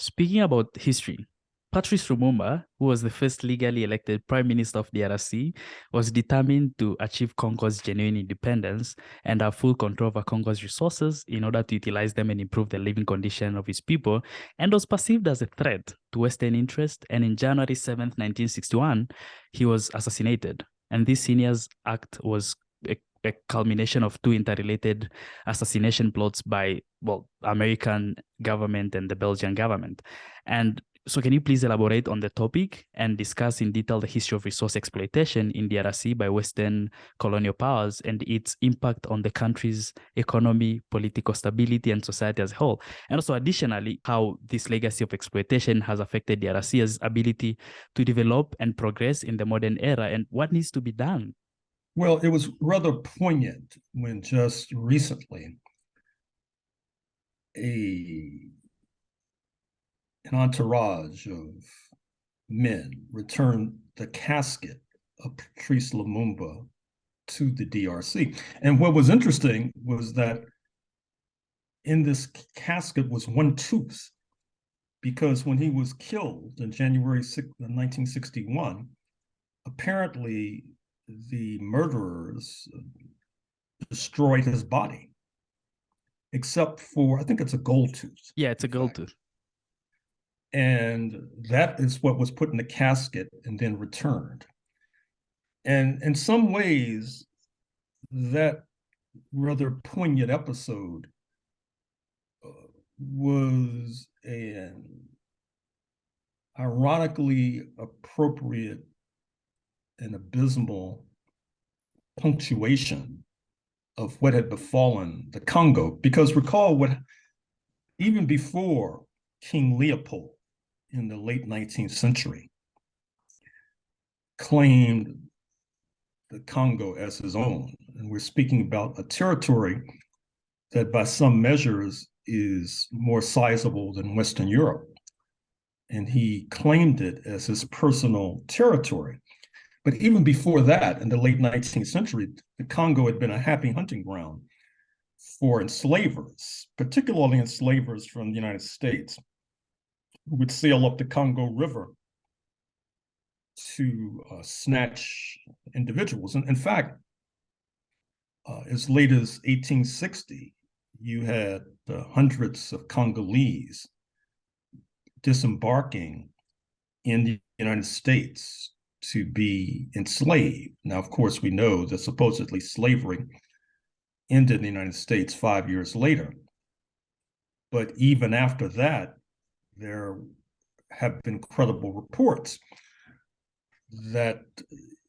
speaking about history, Patrice Lumumba, who was the first legally elected prime minister of the DRC, was determined to achieve Congo's genuine independence and have full control over Congo's resources in order to utilize them and improve the living condition of his people, and was perceived as a threat to Western interest. And in January 7th, 1961, he was assassinated. And this senior's act was a culmination of two interrelated assassination plots by, well, American government and the Belgian government. And so can you please elaborate on the topic and discuss in detail the history of resource exploitation in the DRC by Western colonial powers and its impact on the country's economy, political stability, and society as a whole? And also additionally, how this legacy of exploitation has affected the DRC's ability to develop and progress in the modern era, and what needs to be done? Well, it was rather poignant when just recently an entourage of men returned the casket of Patrice Lumumba to the DRC. And what was interesting was that in this casket was one tooth, because when he was killed in January 1961, apparently the murderers destroyed his body, except for, I think it's a gold tooth. Yeah, it's a gold tooth. And that is what was put in the casket and then returned. And in some ways, that rather poignant episode was an ironically appropriate and abysmal punctuation of what had befallen the Congo. Because recall what, even before King Leopold in the late 19th century claimed the Congo as his own, and we're speaking about a territory that by some measures is more sizable than Western Europe. And he claimed it as his personal territory. But even before that, in the late 19th century, the Congo had been a happy hunting ground for enslavers, particularly enslavers from the United States, who would sail up the Congo River to snatch individuals. And in fact, as late as 1860, you had hundreds of Congolese disembarking in the United States to be enslaved. Now, of course, we know that supposedly slavery ended in the United States 5 years later. But even after that, there have been credible reports that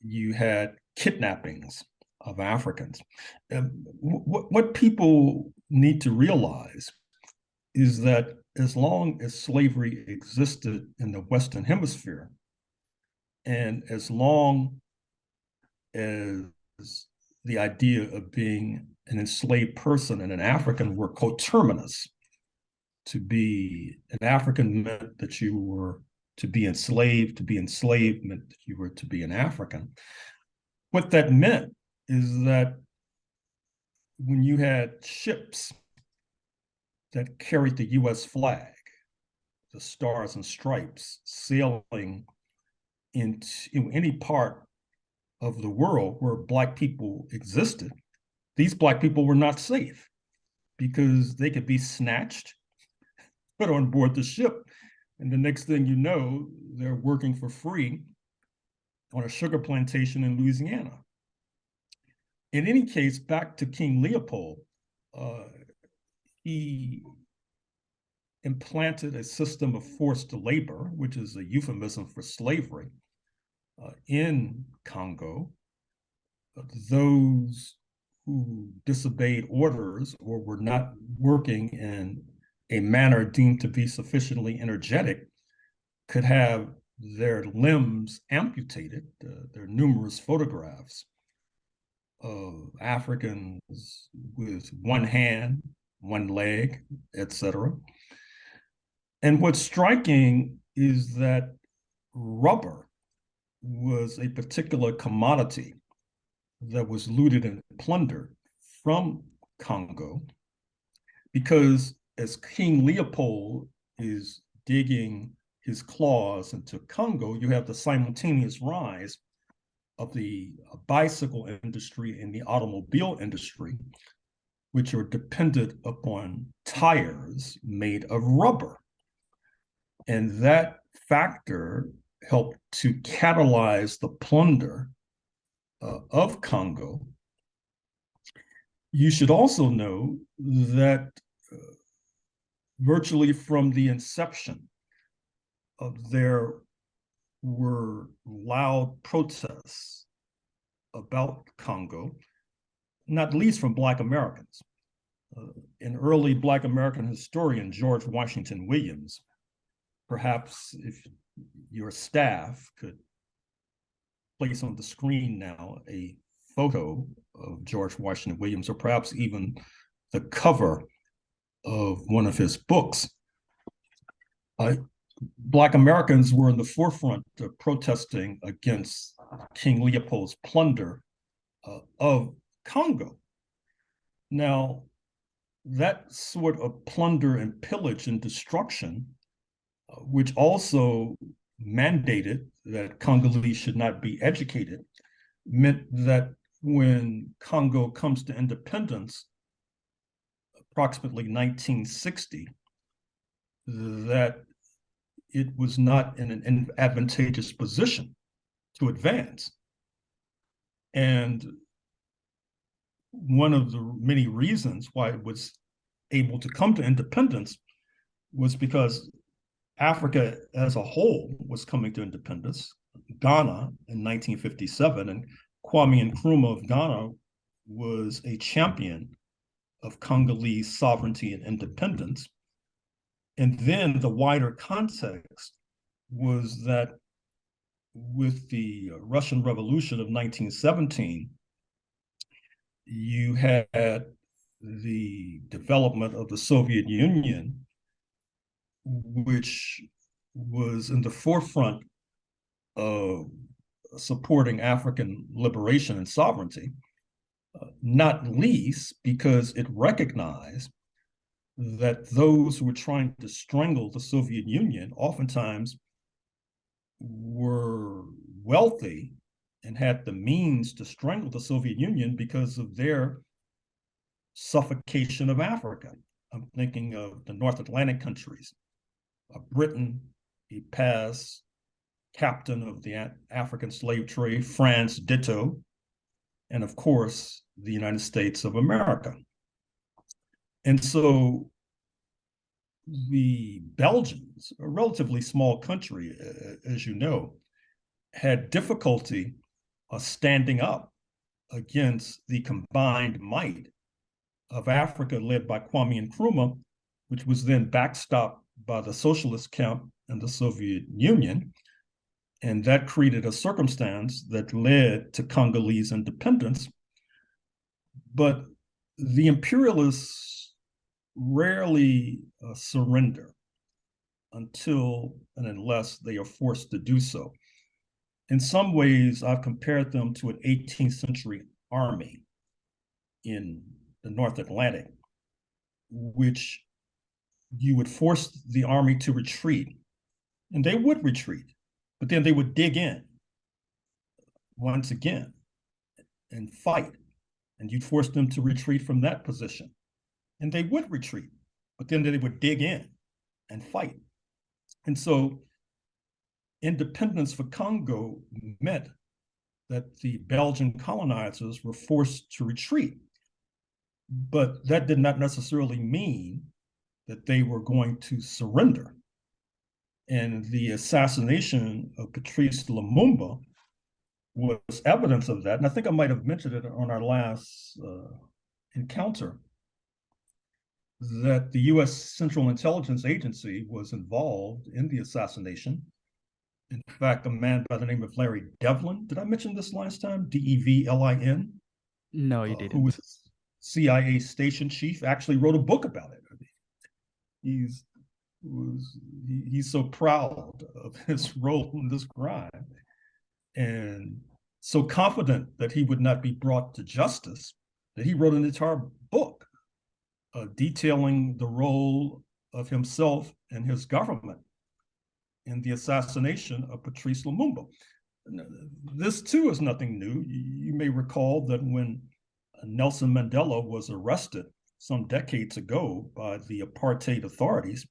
you had kidnappings of Africans. What people need to realize is that as long as slavery existed in the Western Hemisphere, and as long as the idea of being an enslaved person and an African were coterminous, to be an African meant that you were to be enslaved meant that you were to be an African. What that meant is that when you had ships that carried the US flag, the stars and stripes, sailing into any part of the world where Black people existed, these Black people were not safe because they could be snatched, put on board the ship, and the next thing you know, they're working for free on a sugar plantation in Louisiana. In any case, back to King Leopold, he implanted a system of forced labor, which is a euphemism for slavery, in Congo. Those who disobeyed orders or were not working in a manner deemed to be sufficiently energetic could have their limbs amputated. There are numerous photographs of Africans with one hand, one leg, etc. And what's striking is that rubber was a particular commodity that was looted and plundered from Congo, because as King Leopold is digging his claws into Congo, you have the simultaneous rise of the bicycle industry and the automobile industry, which are dependent upon tires made of rubber. And that factor helped to catalyze the plunder of Congo. You should also know that virtually from the inception, there were loud protests about Congo, not least from Black Americans. An early Black American historian, George Washington Williams, perhaps if your staff could place on the screen now a photo of George Washington Williams, or perhaps even the cover of one of his books. Black Americans were in the forefront of protesting against King Leopold's plunder of Congo. Now, that sort of plunder and pillage and destruction, which also mandated that Congolese should not be educated, meant that when Congo comes to independence, approximately 1960, that it was not in an advantageous position to advance. And one of the many reasons why it was able to come to independence was because Africa as a whole was coming to independence. Ghana in 1957, and Kwame Nkrumah of Ghana was a champion of Congolese sovereignty and independence. And then the wider context was that with the Russian Revolution of 1917, you had the development of the Soviet Union, which was in the forefront of supporting African liberation and sovereignty, not least because it recognized that those who were trying to strangle the Soviet Union oftentimes were wealthy and had the means to strangle the Soviet Union because of their suffocation of Africa. I'm thinking of the North Atlantic countries, Britain, a past captain of the African slave trade, France, ditto, and of course, the United States of America. And so the Belgians, a relatively small country, as you know, had difficulty standing up against the combined might of Africa led by Kwame Nkrumah, which was then backstopped by the socialist camp and the Soviet Union. And that created a circumstance that led to Congolese independence. But the imperialists rarely surrender until and unless they are forced to do so. In some ways, I've compared them to an 18th century army in the North Atlantic, which you would force the army to retreat, and they would retreat, but then they would dig in once again and fight, and you'd force them to retreat from that position, and they would retreat, but then they would dig in and fight. And so independence for Congo meant that the Belgian colonizers were forced to retreat, but that did not necessarily mean that they were going to surrender. And the assassination of Patrice Lumumba was evidence of that. And I think I might have mentioned it on our last encounter, that the US Central Intelligence Agency was involved in the assassination. In fact, a man by the name of Larry Devlin, did I mention this last time? Devlin? No, you didn't. Who was CIA station chief, actually wrote a book about it. I mean, he's so proud of his role in this crime and so confident that he would not be brought to justice that he wrote an entire book detailing the role of himself and his government in the assassination of Patrice Lumumba. This too is nothing new. You may recall that when Nelson Mandela was arrested some decades ago by the apartheid authorities,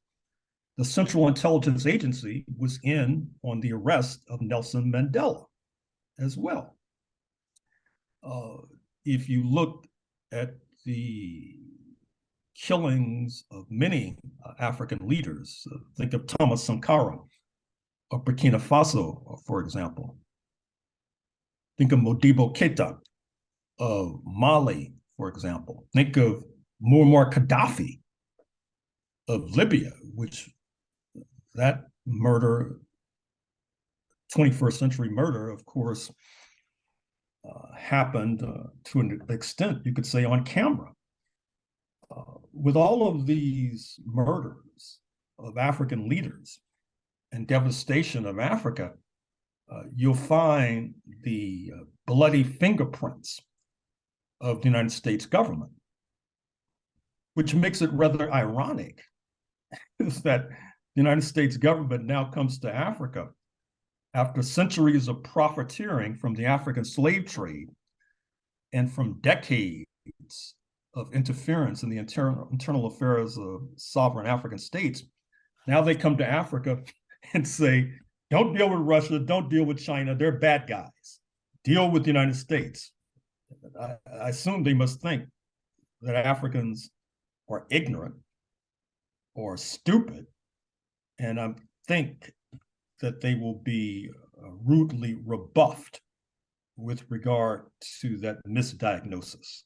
the Central Intelligence Agency was in on the arrest of Nelson Mandela as well. If you look at the killings of many African leaders, think of Thomas Sankara of Burkina Faso, for example. Think of Modibo Keita of Mali, for example. Think of Muammar Gaddafi of Libya, which that murder, 21st century murder, of course, happened to an extent, you could say, on camera. With all of these murders of African leaders and devastation of Africa, you'll find the bloody fingerprints of the United States government, which makes it rather ironic is that the United States government now comes to Africa after centuries of profiteering from the African slave trade and from decades of interference in the internal affairs of sovereign African states. Now they come to Africa and say, don't deal with Russia, don't deal with China, they're bad guys. Deal with the United States. I assume they must think that Africans are ignorant or stupid, and I think that they will be rudely rebuffed with regard to that misdiagnosis.